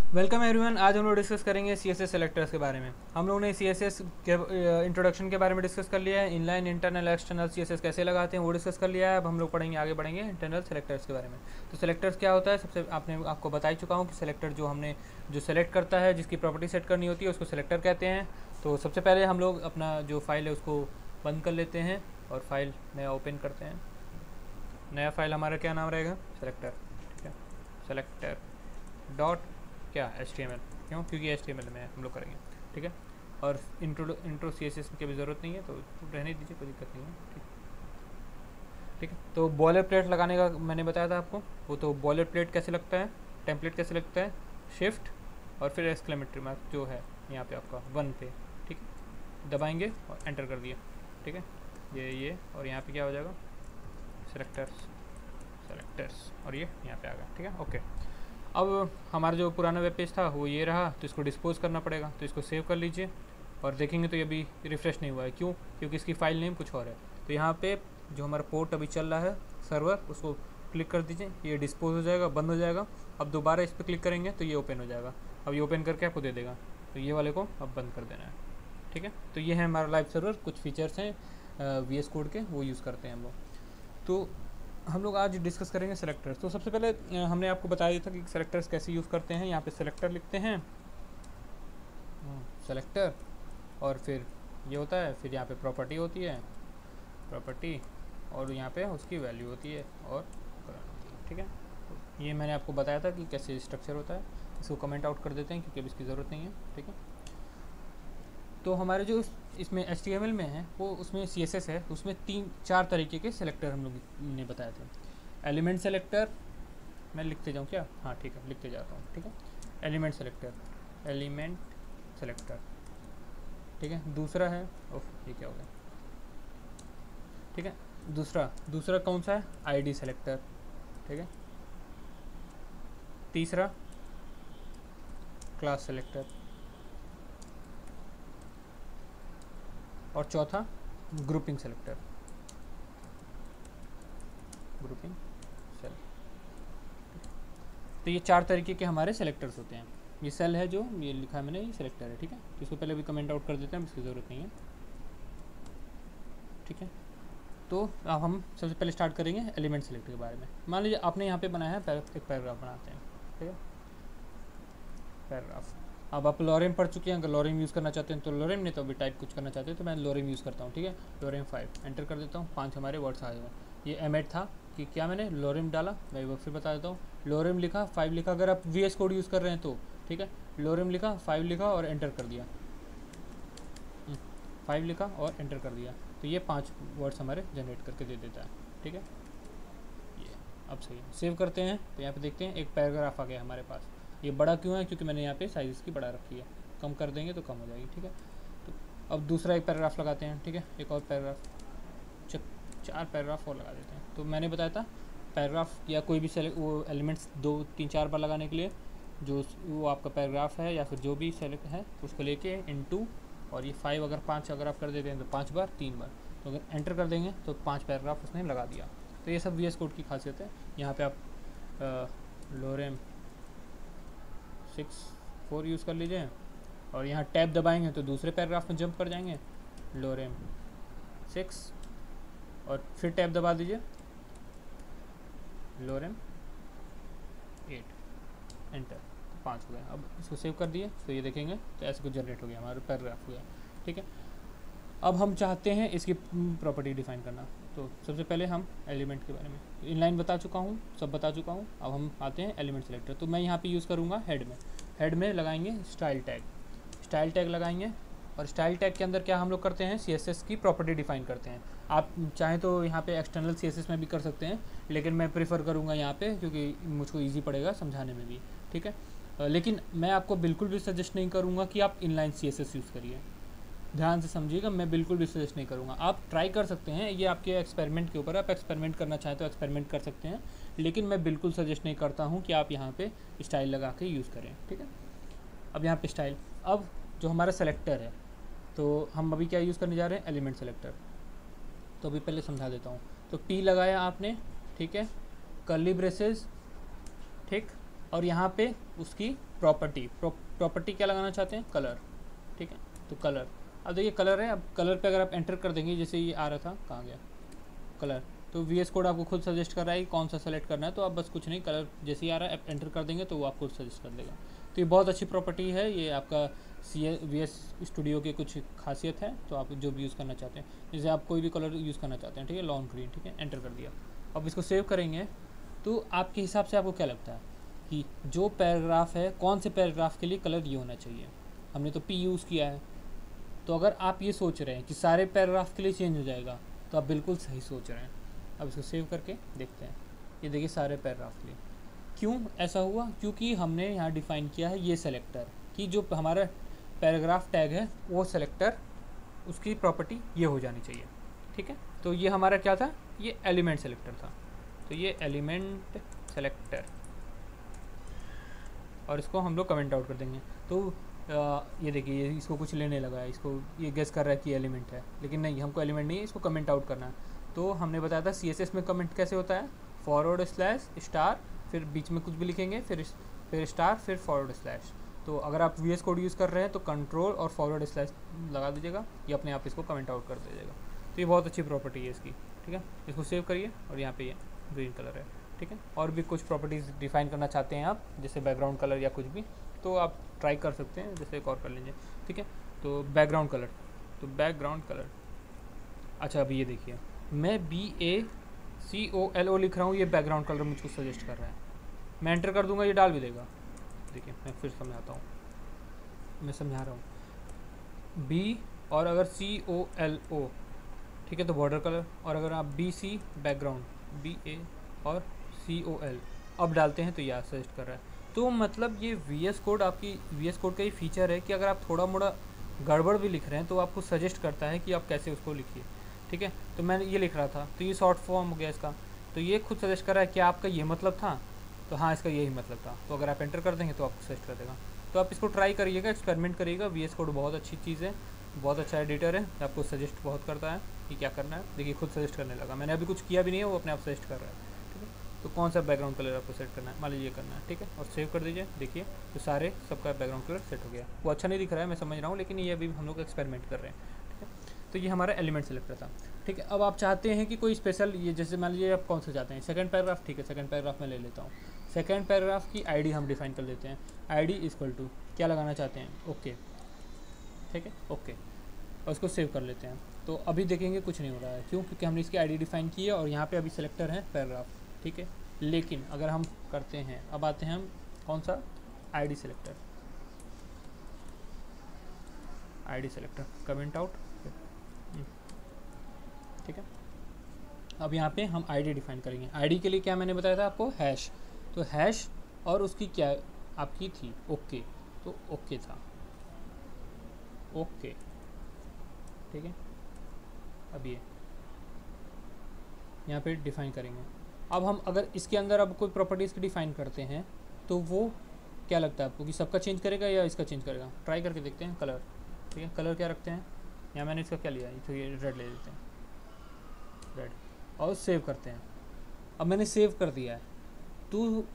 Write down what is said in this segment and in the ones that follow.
Welcome everyone. आज हम लोग डिस्कस करेंगे CSS सेलेक्टर्स के बारे में। हम लोग ने CSS के इंट्रोडक्शन के बारे में डिस्कस कर लिया है। इनलाइन, इंटरनल, एक्सटर्नल CSS कैसे लगाते हैं वो डिस्कस कर लिया है। अब हम लोग पढ़ेंगे, आगे बढ़ेंगे इंटरनल सेलेक्टर्स के बारे में। तो सेलेक्टर्स क्या होता है, सबसे आपको बता ही चुका हूँ कि सेलेक्टर जो सेलेक्ट करता है, जिसकी प्रॉपर्टी सेट करनी होती है, उसको सेलेक्टर कहते हैं। तो सबसे पहले हम लोग अपना जो फाइल है उसको बंद कर लेते हैं और फाइल नया ओपन करते हैं। नया फाइल हमारा क्या नाम रहेगा, सेलेक्टर। ठीक है, सेलेक्टर डॉट क्या HTML, क्यों? क्योंकि HTML में हम लोग करेंगे। ठीक है, और इंट्रो CSS की भी ज़रूरत नहीं है, तो रहने दीजिए, कोई दिक्कत नहीं है। ठीक है, तो बॉयलर प्लेट लगाने का मैंने बताया था आपको। वो तो बॉयलर प्लेट कैसे लगता है, टेम्पलेट कैसे लगता है, शिफ्ट और फिर एक्सक्लेमेटरी मार्क जो है यहाँ पे आपका 1 पे, ठीक है, दबाएंगे और एंटर कर दिया। ठीक है, ये और यहाँ पे क्या हो जाएगा, सेलेक्टर्स और ये यहाँ पे आ गया। ठीक है, ओके। अब हमारा जो पुराना वेब पेज था वो ये रहा, तो इसको डिस्पोज करना पड़ेगा। तो इसको सेव कर लीजिए और देखेंगे तो ये अभी रिफ़्रेश नहीं हुआ है। क्यों? क्योंकि इसकी फ़ाइल नेम कुछ और है। तो यहाँ पे जो हमारा पोर्ट अभी चल रहा है सर्वर, उसको क्लिक कर दीजिए, ये डिस्पोज हो जाएगा, बंद हो जाएगा। अब दोबारा इस पर क्लिक करेंगे तो ये ओपन हो जाएगा। अब ये ओपन करके आपको दे देगा, तो ये वाले को अब बंद कर देना है। ठीक है, तो ये है हमारा लाइव सर्वर। कुछ फीचर्स हैं VS कोड के, वो यूज़ करते हैं हम लोग। तो हम लोग आज डिस्कस करेंगे सेलेक्टर्स। तो सबसे पहले हमने आपको बताया दिया था कि सेलेक्टर्स कैसे यूज़ करते हैं। यहाँ पे सेलेक्टर लिखते हैं, सेलेक्टर, और फिर ये होता है, फिर यहाँ पे प्रॉपर्टी होती है, प्रॉपर्टी, और यहाँ पे उसकी वैल्यू होती है और ठीक है, तो ये मैंने आपको बताया था कि कैसे स्ट्रक्चर होता है। इसको कमेंट आउट कर देते हैं क्योंकि अब इसकी ज़रूरत नहीं है। ठीक है, तो हमारे जो इसमें HTML में है वो, उसमें CSS है, उसमें 3-4 तरीके के सेलेक्टर हम लोग ने बताए थे। एलिमेंट सेलेक्टर, मैं लिखते जाऊँ क्या? हाँ ठीक है, लिखते जाता हूँ। ठीक है, एलिमेंट सेलेक्टर, ठीक है। दूसरा है, ओह ये क्या हो गया। ठीक है, दूसरा कौन सा है, ID सेलेक्टर। ठीक है, तीसरा क्लास सेलेक्टर, और चौथा ग्रुपिंग सेलेक्टर, ग्रुपिंग सेल। तो ये 4 तरीके के हमारे सेलेक्टर्स होते हैं। ये सेल है जो ये लिखा है मैंने, ये सेलेक्टर है। ठीक है, तो इसको पहले भी कमेंट आउट कर देते हैं, इसकी ज़रूरत नहीं है। ठीक है, तो अब हम सबसे पहले स्टार्ट करेंगे एलिमेंट सेलेक्टर के बारे में। मान लीजिए आपने यहाँ पे बनाया है, एक पैराग्राफ बनाते हैं। ठीक है, पैराग्राफ। अब आप लॉरेम पढ़ चुके हैं, अगर लॉरेम यूज़ करना चाहते हैं तो लॉरेम, नहीं तो अभी टाइप कुछ करना चाहते हैं तो मैं लॉरेम यूज़ करता हूँ। ठीक है, लॉरेम 5 एंटर कर देता हूँ, 5 हमारे वर्ड्स आ जाएगा। ये M8 था कि क्या मैंने लॉरेम डाला, मैं वो फिर बता देता हूँ। लॉरेम लिखा, 5 लिखा, अगर आप VS कोड यूज़ कर रहे हैं तो। ठीक है, लॉरेम लिखा, 5 लिखा और एंटर कर दिया, 5 लिखा और एंटर कर दिया, तो ये 5 वर्ड्स हमारे जनरेट करके दे देता है। ठीक है, ये अब सही है। सेव करते हैं तो यहाँ पे देखते हैं एक पैराग्राफ आ गया हमारे पास। ये बड़ा क्यों है? क्योंकि मैंने यहाँ पे साइज़ इसकी बढ़ा रखी है, कम कर देंगे तो कम हो जाएगी। ठीक है, तो अब दूसरा एक पैराग्राफ लगाते हैं। ठीक है, एक और पैराग्राफ, 4 पैराग्राफ और लगा देते हैं। तो मैंने बताया था पैराग्राफ या कोई भी वो एलिमेंट्स 2-3-4 बार लगाने के लिए, जो वो आपका पैराग्राफ है या फिर जो भी सेलेक्ट है उसको लेके इनटू, और ये 5 अगर 5 अगर आप कर देते हैं तो 5 बार, 3 बार, तो अगर एंटर कर देंगे तो 5 पैराग्राफ उसने लगा दिया। तो ये सब VS कोड की खासियत है। यहाँ पे आप लोरेम 6.4 यूज़ कर लीजिए, और यहाँ टैब दबाएंगे तो दूसरे पैराग्राफ में जंप कर जाएंगे, लोरेम 6, और फिर टैब दबा दीजिए, लोरेम 8, एंटर, तो 5 हो गए। अब इसको सेव कर दिए तो ये देखेंगे तो ऐसे कुछ जनरेट हो गया, हमारा पैराग्राफ हो गया। ठीक है, अब हम चाहते हैं इसकी प्रॉपर्टी डिफाइन करना। तो सबसे पहले हम एलिमेंट के बारे में, इनलाइन बता चुका हूँ, सब बता चुका हूँ। अब हम आते हैं एलिमेंट सेलेक्टर। तो मैं यहाँ पे यूज़ करूँगा हेड में लगाएंगे स्टाइल टैग लगाएंगे, और स्टाइल टैग के अंदर क्या हम लोग करते हैं, CSS की प्रॉपर्टी डिफाइन करते हैं। आप चाहें तो यहाँ पे एक्सटर्नल CSS में भी कर सकते हैं, लेकिन मैं प्रेफर करूँगा यहाँ पे क्योंकि मुझको ईजी पड़ेगा समझाने में भी। ठीक है, लेकिन मैं आपको बिल्कुल भी सजेस्ट नहीं करूँगा कि आप इनलाइन CSS यूज़ करिए। ध्यान से समझिएगा, मैं बिल्कुल भी सजेस्ट नहीं करूँगा। आप ट्राई कर सकते हैं, ये आपके एक्सपेरिमेंट के ऊपर, आप एक्सपेरिमेंट करना चाहें तो एक्सपेरिमेंट कर सकते हैं, लेकिन मैं बिल्कुल सजेस्ट नहीं करता हूँ कि आप यहाँ पे स्टाइल लगा के यूज़ करें। ठीक है, अब यहाँ पे स्टाइल, अब जो हमारा सेलेक्टर है, तो हम अभी क्या यूज़ करने जा रहे हैं, एलिमेंट सेलेक्टर। तो अभी पहले समझा देता हूँ। तो P लगाया आपने, ठीक है, कर्ली ब्रेसेस, ठीक, और यहाँ पे उसकी प्रॉपर्टी क्या लगाना चाहते हैं, कलर, ठीक है। तो कलर, अब देखिए कलर है, अब कलर पे अगर आप एंटर कर देंगे, जैसे ये आ रहा था, कहाँ गया कलर, तो VS कोड आपको खुद सजेस्ट कर रहा है कि कौन सा सेलेक्ट करना है, तो आप बस कुछ नहीं, कलर जैसे ही आ रहा है आप एंटर कर देंगे तो वो आपको सजेस्ट कर देगा। तो ये बहुत अच्छी प्रॉपर्टी है, ये आपका VS स्टूडियो की कुछ खासियत है, तो आप जो भी यूज़ करना चाहते हैं, जैसे आप कोई भी कलर यूज़ करना चाहते हैं, ठीक है, लॉन्ग ग्रीन, ठीक है, एंटर कर दिया। अब इसको सेव करेंगे तो आपके हिसाब से आपको क्या लगता है कि जो पैराग्राफ है, कौन से पैराग्राफ के लिए कलर ये होना चाहिए। हमने तो P यूज़ किया है, तो अगर आप ये सोच रहे हैं कि सारे पैराग्राफ के लिए चेंज हो जाएगा तो आप बिल्कुल सही सोच रहे हैं। अब इसको सेव करके देखते हैं, ये देखिए सारे पैराग्राफ के लिए। क्यों ऐसा हुआ, क्योंकि हमने यहाँ डिफ़ाइन किया है ये सेलेक्टर कि जो हमारा पैराग्राफ टैग है वो सेलेक्टर, उसकी प्रॉपर्टी ये हो जानी चाहिए, ठीक है। तो ये हमारा क्या था, ये एलिमेंट सेलेक्टर था, तो ये एलिमेंट सेलेक्टर, और इसको हम लोग कमेंट आउट कर देंगे। तो ये देखिए इसको कुछ लेने लगा है, इसको ये गेस कर रहा है कि एलिमेंट है, लेकिन नहीं, हमको एलिमेंट नहीं है, इसको कमेंट आउट करना है। तो हमने बताया था CSS में कमेंट कैसे होता है, फॉरवर्ड स्लैश स्टार, फिर बीच में कुछ भी लिखेंगे, फिर स्टार, फिर फॉरवर्ड स्लैश। तो अगर आप VS कोड यूज़ कर रहे हैं तो कंट्रोल और फॉरवर्ड स्लैश लगा दीजिएगा, ये अपने आप इसको कमेंट आउट कर दीजिएगा। तो ये बहुत अच्छी प्रॉपर्टी है इसकी, ठीक है। इसको सेव करिए और यहाँ पे ये ग्रीन कलर है, ठीक है। और भी कुछ प्रॉपर्टीज़ डिफाइन करना चाहते हैं आप, जैसे बैकग्राउंड कलर या कुछ भी, तो आप ट्राई कर सकते हैं, जैसे एक और कर लीजिए, ठीक है। तो बैकग्राउंड कलर, तो बैकग्राउंड कलर, अच्छा अभी ये देखिए मैं BACOLO लिख रहा हूँ, ये बैकग्राउंड कलर मुझको सजेस्ट कर रहा है, मैं एंटर कर दूंगा, ये डाल भी देगा। देखिए मैं फिर समझाता हूँ, मैं समझा रहा हूँ, B और अगर COLO, ठीक है, तो बॉर्डर कलर, और अगर आप BC बैकग्राउंड, BA और COL अब डालते हैं तो यह सजेस्ट कर रहा है। तो मतलब ये VS कोड, आपकी VS कोड का ही फीचर है कि अगर आप थोड़ा मोड़ा गड़बड़ भी लिख रहे हैं तो आपको सजेस्ट करता है कि आप कैसे उसको लिखिए, ठीक है। तो मैंने ये लिख रहा था, तो ये शॉर्ट फॉर्म हो गया इसका, तो ये खुद सजेस्ट कर रहा है कि आपका ये मतलब था, तो हाँ इसका यही मतलब था। तो अगर आप एंटर कर देंगे तो आपको सजेस्ट कर देगा। तो आप इसको ट्राई करिएगा, एक्सपेरिमेंट करिएगा। VS कोड बहुत अच्छी चीज़ है, बहुत अच्छा एडिटर है, आपको सजेस्ट बहुत करता है कि क्या करना है। देखिए खुद सजेस्ट करने लगा, मैंने अभी कुछ किया भी नहीं है, वो अपने आप सजेस्ट कर रहा है, ठीक है। तो कौन सा बैकग्राउंड कलर आपको सेट करना है, मान लीजिए करना है, ठीक है, और सेव कर दीजिए। देखिए तो सारे सबका बैकग्राउंड कलर सेट हो गया। वो अच्छा नहीं दिख रहा है, मैं समझ रहा हूँ, लेकिन ये अभी हम लोग एक्सपेरिमेंट कर रहे हैं, ठीक है। तो ये हमारा एलिमेंट सेलेक्टर था, ठीक है। अब आप चाहते हैं कि कोई स्पेशल, ये जैसे मान लीजिए आप कौन सा चाहते हैं, सेकंड पैराग्राफ, ठीक है, सेकंड पैराग्राफ में ले लेता हूँ। सेकंड पैराग्राफ की ID हम डिफाइन कर देते हैं, ID इक्वल टू क्या लगाना चाहते हैं, ओके, ठीक है, ओके, और उसको सेव कर लेते हैं। तो अभी देखेंगे कुछ नहीं हो रहा है, क्यों, क्योंकि हमने इसकी ID डिफाइन की है और यहाँ पे अभी सेलेक्टर है पैराग्राफ, ठीक है। लेकिन अगर हम करते हैं, अब आते हैं हम कौन सा, ID selector, ID selector comment out, ठीक है। अब यहाँ पे हम ID डिफाइन करेंगे। ID के लिए क्या मैंने बताया था आपको, हैश, तो हैश और उसकी क्या आपकी थी, ओके, तो ओके था, ओके, ठीक है। अब ये यहाँ पे डिफाइन करेंगे। अब हम अगर इसके अंदर अब कोई प्रॉपर्टीज़ की डिफाइन करते हैं तो वो क्या लगता है आपको कि सबका चेंज करेगा या इसका चेंज करेगा, ट्राई करके देखते हैं। कलर, ठीक है, कलर क्या रखते हैं, यहाँ मैंने इसका क्या लिया, तो ये रेड ले लेते हैं, रेड, और सेव करते हैं। अब मैंने सेव कर दिया है, तो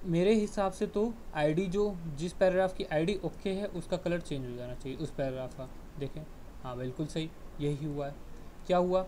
मेरे हिसाब से तो ID जो जिस पैराग्राफ की ID ओके है उसका कलर चेंज हो जाना चाहिए उस पैराग्राफ का। देखें, हाँ बिल्कुल सही, यही हुआ है। क्या हुआ,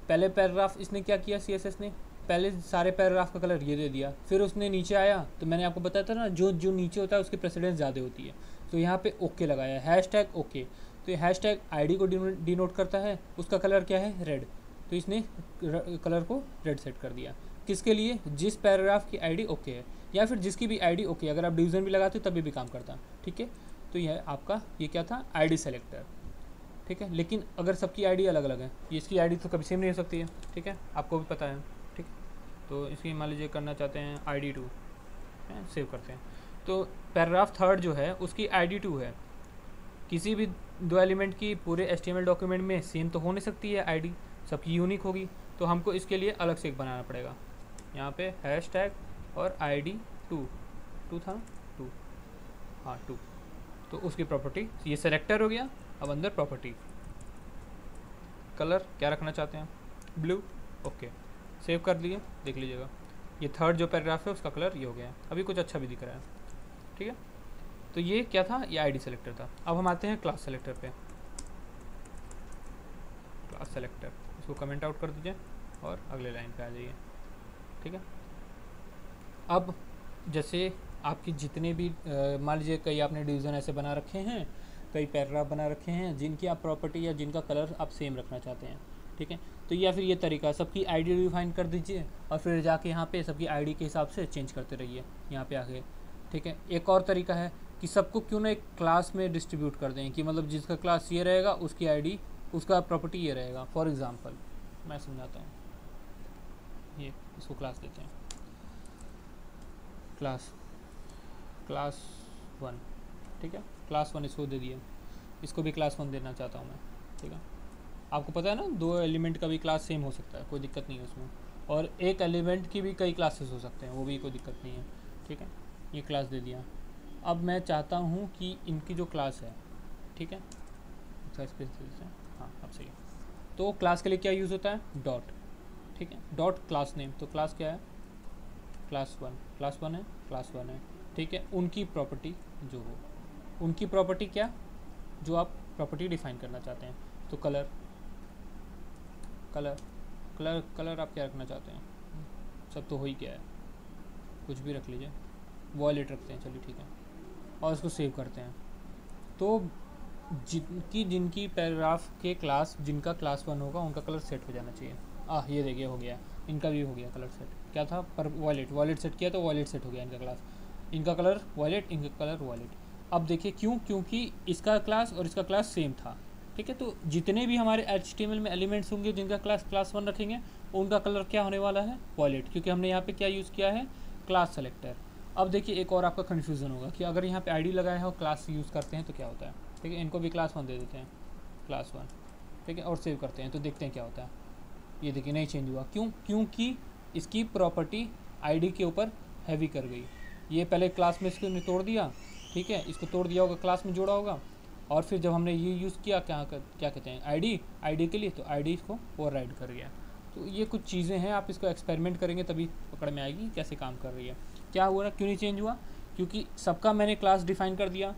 पहले पैराग्राफ इसने क्या किया, CSS ने पहले सारे पैराग्राफ का कलर ये दे दिया, फिर उसने नीचे आया, तो मैंने आपको बताया था ना, जो जो नीचे होता है उसकी प्रेसिडेंस ज़्यादा होती है, तो यहाँ पे ओके लगाया, हैशटैग ओके, तो ये हैशटैग ID को डिनोट करता है, उसका कलर क्या है, रेड, तो इसने कलर को रेड सेट कर दिया। किसके लिए, जिस पैराग्राफ की ID ओके है, या फिर जिसकी भी ID ओके, अगर आप डिवीज़न भी लगाते तभी भी काम करता, ठीक है। तो यह आपका ये क्या था, ID सेलेक्टर, ठीक है। लेकिन अगर सबकी ID अलग अलग है, ये इसकी ID तो कभी सेम नहीं हो सकती है, ठीक है, आपको भी पता है, ठीक है। तो इसकी मान लीजिए करना चाहते हैं ID2, सेव करते हैं। तो पैराग्राफ थर्ड जो है उसकी ID2 है। किसी भी दो एलिमेंट की पूरे HTML डॉक्यूमेंट में सेम तो हो नहीं सकती है ID, सबकी यूनिक होगी, तो हमको इसके लिए अलग से एक बनाना पड़ेगा। यहाँ पे हैशटैग और ID2 था, 2, हाँ 2, तो उसकी प्रॉपर्टी, ये सेलेक्टर हो गया। अब अंदर प्रॉपर्टी, कलर क्या रखना चाहते हैं, ब्लू, ओके, सेव कर लिए, देख लीजिएगा। ये थर्ड जो पैराग्राफ है उसका कलर ये हो गया है, अभी कुछ अच्छा भी दिख रहा है, ठीक है। तो ये क्या था, ये आईडी सेलेक्टर था। अब हम आते हैं क्लास सेलेक्टर पे। क्लास सेलेक्टर, इसको कमेंट आउट कर दीजिए और अगले लाइन पे आ जाइए, ठीक है। अब जैसे आपकी जितने भी मान लीजिए कई आपने डिवीज़न ऐसे बना रखे हैं, कई पैराग्राफ बना रखे हैं जिनकी आप प्रॉपर्टी या जिनका कलर आप सेम रखना चाहते हैं, ठीक है। तो या फिर ये तरीका, सबकी आईडी डिफाइन कर दीजिए और फिर जाके यहाँ पे सबकी आईडी के हिसाब से चेंज करते रहिए यहाँ पे आके, ठीक है। एक और तरीका है कि सबको क्यों ना एक क्लास में डिस्ट्रीब्यूट कर दें, कि मतलब जिसका क्लास ये रहेगा उसकी आईडी, उसका प्रॉपर्टी ये रहेगा। फॉर एग्ज़ाम्पल मैं समझाता हूँ, ये इसको क्लास देते हैं, क्लास 1, ठीक है। क्लास 1 इसको दे दिए, इसको भी क्लास 1 देना चाहता हूँ मैं, ठीक है। आपको पता है ना, 2 एलिमेंट का भी क्लास सेम हो सकता है, कोई दिक्कत नहीं है उसमें, और एक एलिमेंट की भी कई क्लासेस हो सकते हैं, वो भी कोई दिक्कत नहीं है, ठीक है। ये क्लास दे दिया। अब मैं चाहता हूँ कि इनकी जो क्लास है, ठीक है, स्पेस दे देते हैं, हाँ अब सही है। तो क्लास के लिए क्या यूज़ होता है, डॉट, ठीक है, डॉट क्लास नेम। तो क्लास क्या है, क्लास 1 है, क्लास 1 है, ठीक है। उनकी प्रॉपर्टी जो हो, उनकी प्रॉपर्टी क्या, जो आप प्रॉपर्टी डिफाइन करना चाहते हैं। तो कलर आप क्या रखना चाहते हैं, सब तो हो ही क्या है, कुछ भी रख लीजिए, वॉयलेट रखते हैं, चलिए ठीक है, और इसको सेव करते हैं। तो जिनकी पैराग्राफ के क्लास, जिनका क्लास 1 होगा उनका कलर सेट हो जाना चाहिए। ये देखिए हो गया, इनका भी हो गया कलर सेट। क्या था, पर वॉयलेट सेट किया तो वॉयलेट सेट हो गया इनका क्लास, इनका कलर वॉयलेट, इनका कलर वॉयलेट। अब देखिए क्यों, क्योंकि इसका क्लास और इसका क्लास सेम था, ठीक है। तो जितने भी हमारे HTML में एलिमेंट्स होंगे जिनका क्लास 1 रखेंगे, उनका कलर क्या होने वाला है, वॉयलेट, क्योंकि हमने यहाँ पे क्या यूज़ किया है, क्लास सेलेक्टर। अब देखिए एक और आपका कन्फ्यूज़न होगा कि अगर यहाँ पे आईडी लगाया है और क्लास यूज़ करते हैं तो क्या होता है, ठीक है। इनको भी क्लास 1 दे देते हैं, क्लास 1, ठीक है, और सेव करते हैं तो देखते हैं क्या होता है। ये देखिए नहीं चेंज हुआ, क्यों, क्योंकि इसकी प्रॉपर्टी आईडी के ऊपर हैवी कर गई। ये पहले क्लास में इसको तोड़ दिया, ठीक है, इसको तोड़ दिया होगा, क्लास में जोड़ा होगा, और फिर जब हमने ये यूज़ किया क्या कहते हैं, आईडी के लिए, तो आईडी इसको ओवरराइड कर गया। तो ये कुछ चीज़ें हैं, आप इसको एक्सपेरिमेंट करेंगे तभी पकड़ में आएगी कैसे काम कर रही है। क्या हुआ, क्यों नहीं चेंज हुआ, क्योंकि सबका मैंने क्लास डिफाइन कर दिया,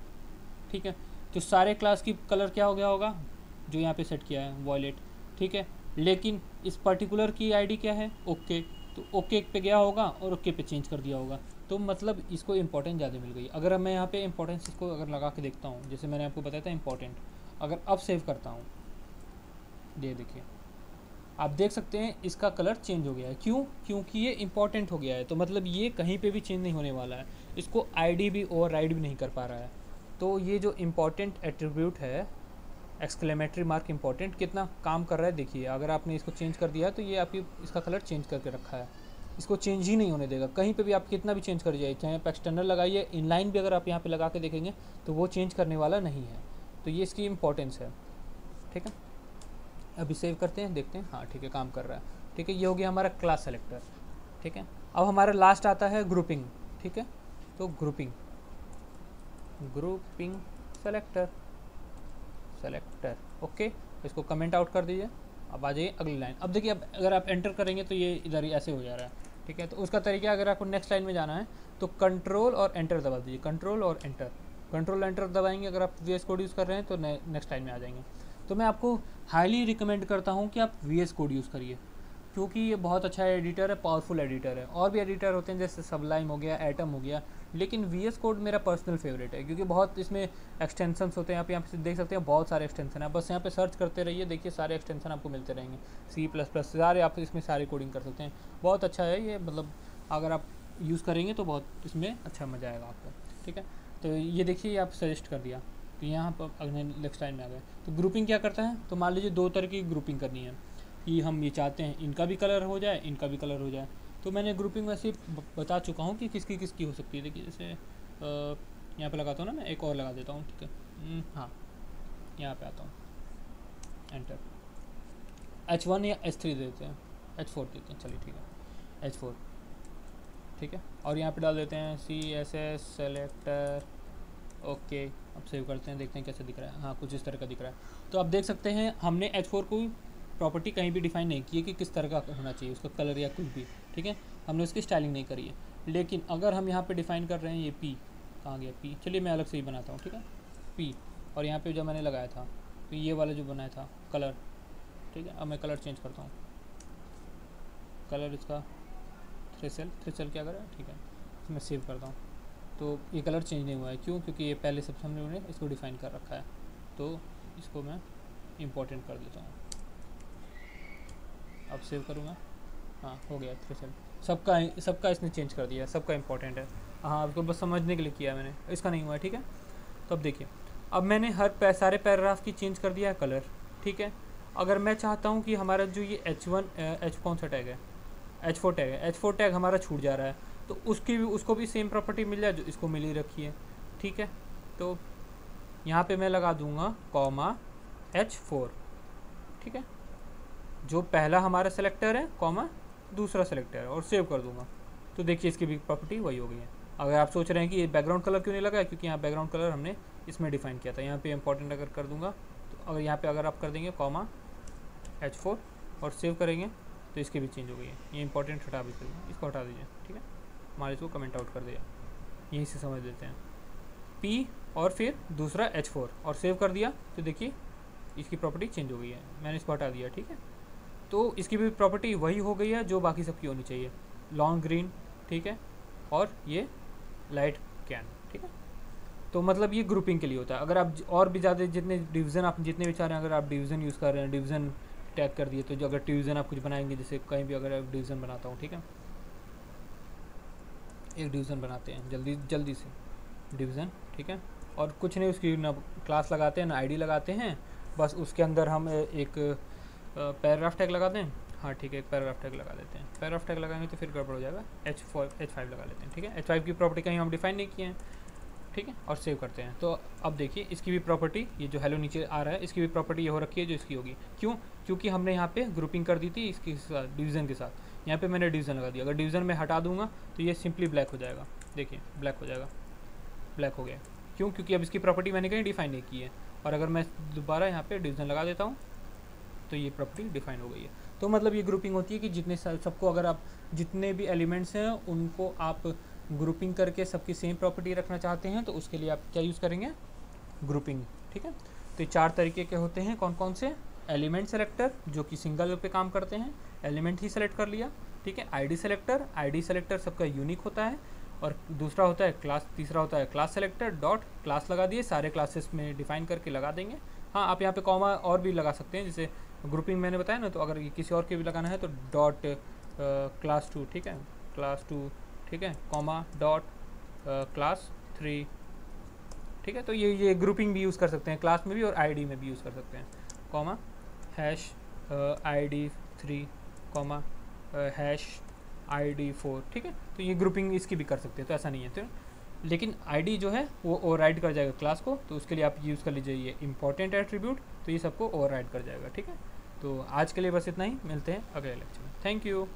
ठीक है। तो सारे क्लास की कलर क्या हो गया होगा, जो यहाँ पे सेट किया है, वॉयलेट, ठीक है। लेकिन इस पर्टिकुलर की आईडी क्या है, ओके, तो ओके पे गया होगा और ओके पे चेंज कर दिया होगा। तो मतलब इसको इंपॉर्टेंस ज़्यादा मिल गई। अगर मैं यहाँ पे इंपॉर्टेंस इसको अगर लगा के देखता हूँ, जैसे मैंने आपको बताया था इंपॉर्टेंट, अगर अब सेव करता हूँ, ये देखिए आप देख सकते हैं इसका कलर चेंज हो गया है। क्यों, क्योंकि ये इंपॉर्टेंट हो गया है, तो मतलब ये कहीं पे भी चेंज नहीं होने वाला है, इसको आईडी भी ओवरराइड भी नहीं कर पा रहा है। तो ये जो इम्पॉर्टेंट एट्रीब्यूट है, एक्सक्लेमेटरी मार्क इम्पॉर्टेंट, कितना काम कर रहा है देखिए। अगर आपने इसको चेंज कर दिया है तो ये आपकी इसका कलर चेंज करके रखा है, इसको चेंज ही नहीं होने देगा कहीं पे भी। आप कितना भी चेंज कर जाइए, चाहे आप एक्सटर्नल लगाइए, इनलाइन भी अगर आप यहाँ पे लगा के देखेंगे तो वो चेंज करने वाला नहीं है। तो ये इसकी इम्पोर्टेंस है, ठीक है। अभी सेव करते हैं, देखते हैं, हाँ ठीक है काम कर रहा है, ठीक है। ये हो गया हमारा क्लास सेलेक्टर, ठीक है। अब हमारा लास्ट आता है ग्रुपिंग, ठीक है। तो ग्रुपिंग सेलेक्टर, ओके, इसको कमेंट आउट कर दीजिए। अब आ जाइए अगली लाइन। अब देखिए, अब अगर आप एंटर करेंगे तो ये इधर ही ऐसे हो जा रहा है, ठीक है। तो उसका तरीका, अगर आपको नेक्स्ट लाइन में जाना है तो कंट्रोल और एंटर दबा दीजिए, कंट्रोल एंटर दबाएंगे। अगर आप VS कोड यूज़ कर रहे हैं तो नेक्स्ट लाइन में आ जाएंगे। तो मैं आपको हाईली रिकमेंड करता हूँ कि आप VS कोड यूज़ करिए, क्योंकि ये बहुत अच्छा एडिटर है, पावरफुल एडिटर है। और भी एडिटर होते हैं जैसे सबलाइम हो गया, एटम हो गया, लेकिन VS कोड मेरा पर्सनल फेवरेट है, क्योंकि बहुत इसमें एक्सटेंशंस होते हैं। आप यहाँ पे देख सकते हैं बहुत सारे एक्सटेंशन है, बस यहाँ पे सर्च करते रहिए, देखिए सारे एक्सटेंशन आपको मिलते रहेंगे। C++ सारे आप इसमें सारे कोडिंग कर सकते हैं, बहुत अच्छा है ये। मतलब अगर आप यूज़ करेंगे तो बहुत इसमें अच्छा मज़ा आएगा आपको, ठीक है। तो ये देखिए आप सजेस्ट कर दिया, तो यहाँ पर अगले नेक्स्ट टाइम में आ गए। तो ग्रुपिंग क्या करता है, तो मान लीजिए 2 तरह की ग्रुपिंग करनी है कि हम ये चाहते हैं इनका भी कलर हो जाए, इनका भी कलर हो जाए। तो मैंने ग्रुपिंग वैसे बता चुका हूँ कि किसकी किसकी हो सकती है। देखिए जैसे यहाँ पे लगाता हूँ ना, मैं एक और लगा देता हूँ, ठीक है। हाँ यहाँ पे आता हूँ, एंटर, H1 या H3 देते हैं, H4 देते हैं, चलिए ठीक है, H4, ठीक है। और यहाँ पे डाल देते हैं CSS सेलेक्टर, ओके। अब सेव करते हैं, देखते हैं कैसे दिख रहा है। हाँ कुछ इस तरह का दिख रहा है। तो आप देख सकते हैं हमने H4 को प्रॉपर्टी कहीं भी डिफाइन नहीं की है कि किस तरह का होना चाहिए उसका कलर या कुछ भी, ठीक है। हमने उसकी स्टाइलिंग नहीं करी है। लेकिन अगर हम यहाँ पे डिफाइन कर रहे हैं ये पी, कहाँ गया पी, चलिए मैं अलग से ही बनाता हूँ, ठीक है, पी, और यहाँ पे जो मैंने लगाया था तो ये वाला जो बनाया था कलर, ठीक है, अब मैं कलर चेंज करता हूँ, कलर इसका थ्रेशल क्या करें, ठीक है, मैं सेव करता हूँ। तो ये कलर चेंज नहीं हुआ है, क्यों, क्योंकि ये पहले से हमने इसको डिफ़ाइन कर रखा है। तो इसको मैं इम्पोर्टेंट कर देता हूँ, अब सेव करूँगा, हाँ हो गया थ्रेशोल्ड, सबका इसने चेंज कर दिया, सबका इम्पोर्टेंट है। हाँ आपको बस समझने के लिए किया मैंने, इसका नहीं हुआ है, ठीक है। तो अब देखिए, अब मैंने सारे पैराग्राफ की चेंज कर दिया है कलर, ठीक है। अगर मैं चाहता हूँ कि हमारा जो ये H कौन सा टैग है, H4 टैग है, H4 टैग हमारा छूट जा रहा है, तो उसको भी सेम प्रॉपर्टी मिल जाए जो इसको मिल ही रखी है, ठीक है। तो यहाँ पे मैं लगा दूंगा कॉमा H4, ठीक है, जो पहला हमारा सेलेक्टर है कॉमा दूसरा सेलेक्टर है, और सेव कर दूंगा। तो देखिए इसकी भी प्रॉपर्टी वही हो गई है। अगर आप सोच रहे हैं कि ये बैकग्राउंड कलर क्यों नहीं लगा है, क्योंकि यहाँ बैकग्राउंड कलर हमने इसमें डिफाइन किया था। यहाँ पे इंपॉर्टेंट अगर कर दूंगा तो अगर यहाँ पे अगर आप कर देंगे कॉमा H4 और सेव करेंगे तो इसकी भी चेंज हो गई है। ये इंपॉर्टेंट हटा भी करिए, इसको हटा दीजिए, ठीक है, हमारे इसको कमेंट आउट कर दिया, यहीं से समझ लेते हैं। P और फिर दूसरा H4 और सेव कर दिया तो देखिए इसकी प्रॉपर्टी चेंज हो गई है, मैंने इसको हटा दिया, ठीक है। तो इसकी भी प्रॉपर्टी वही हो गई है जो बाकी सबकी होनी चाहिए, लॉन्ग ग्रीन, ठीक है, और ये लाइट कैन, ठीक है। तो मतलब ये ग्रुपिंग के लिए होता है। अगर आप और भी ज़्यादा जितने डिवीज़न आप जितने भी चाह रहे हैं, अगर आप डिवीज़न यूज़ कर रहे हैं, डिवीज़न टैग कर दिए, तो जो अगर डिवीज़न आप कुछ बनाएंगे, जैसे कहीं भी अगर आप डिवीज़न बनाता हूँ, ठीक है, एक डिवीज़न बनाते हैं जल्दी से डिवीज़न, ठीक है, और कुछ नहीं उसकी ना क्लास लगाते हैं ना आईडी लगाते हैं, बस उसके अंदर हम एक पैराग्राफ टैग लगाते हैं, हाँ ठीक है, एक पैराग्राफ टैग लगा देते हैं। पैराग्राफ टैग लगाएंगे तो फिर गड़बड़ हो जाएगा, H5 लगा लेते हैं, ठीक है। H5 की प्रॉपर्टी कहीं हम डिफाइन नहीं किए हैं, ठीक है, और सेव करते हैं। तो अब देखिए इसकी भी प्रॉपर्टी, ये जो हेलो नीचे आ रहा है, इसकी भी प्रॉपर्टी ये हो रखी है जो इसकी होगी। क्यों, क्योंकि हमने यहाँ पे ग्रुपिंग कर दी थी इसके साथ, डिवीज़न के साथ। यहाँ पे मैंने डिवीज़न लगा दिया, अगर डिवीज़न में हटा दूंगा तो ये सिंपली ब्लैक हो जाएगा, देखिए ब्लैक हो जाएगा, ब्लैक हो गया। क्यों, क्योंकि अब इसकी प्रॉपर्टी मैंने कहीं डिफाइन नहीं की है। और अगर मैं दोबारा यहाँ पे डिवीज़न लगा देता हूँ तो ये प्रॉपर्टी डिफाइन हो गई है। तो मतलब ये ग्रुपिंग होती है कि जितने सबको, अगर आप जितने भी एलिमेंट्स हैं उनको आप ग्रुपिंग करके सबकी सेम प्रॉपर्टी रखना चाहते हैं तो उसके लिए आप क्या यूज़ करेंगे, ग्रुपिंग, ठीक है। तो ये 4 तरीके के होते हैं, कौन कौन से, एलिमेंट सेलेक्टर जो कि सिंगल पे काम करते हैं, एलिमेंट ही सेलेक्ट कर लिया, ठीक है। आईडी सेलेक्टर सबका यूनिक होता है, और दूसरा होता है क्लास, तीसरा होता है क्लास सेलेक्टर, डॉट क्लास लगा दिए, सारे क्लासेस में डिफाइन करके लगा देंगे। हाँ आप यहाँ पे कॉमा और भी लगा सकते हैं, जैसे ग्रुपिंग मैंने बताया ना, तो अगर किसी और के भी लगाना है तो डॉट क्लास 2, ठीक है, क्लास 2, ठीक है, कॉमा डॉट क्लास 3, ठीक है। तो ये ग्रुपिंग भी यूज़ कर सकते हैं, क्लास में भी और आईडी में भी यूज़ कर सकते हैं, comma hash ID3 comma hash ID4, ठीक है। तो ये ग्रुपिंग इसकी भी कर सकते हैं, तो ऐसा नहीं है। तो लेकिन आईडी जो है वो ओवरराइड कर जाएगा क्लास को, तो उसके लिए आप यूज़ कर लीजिए ये इंपॉर्टेंट एट्रीब्यूट, तो ये सबको ओवरराइड कर जाएगा, ठीक है। तो आज के लिए बस इतना ही, मिलते हैं अगले लेक्चर में, थैंक यू।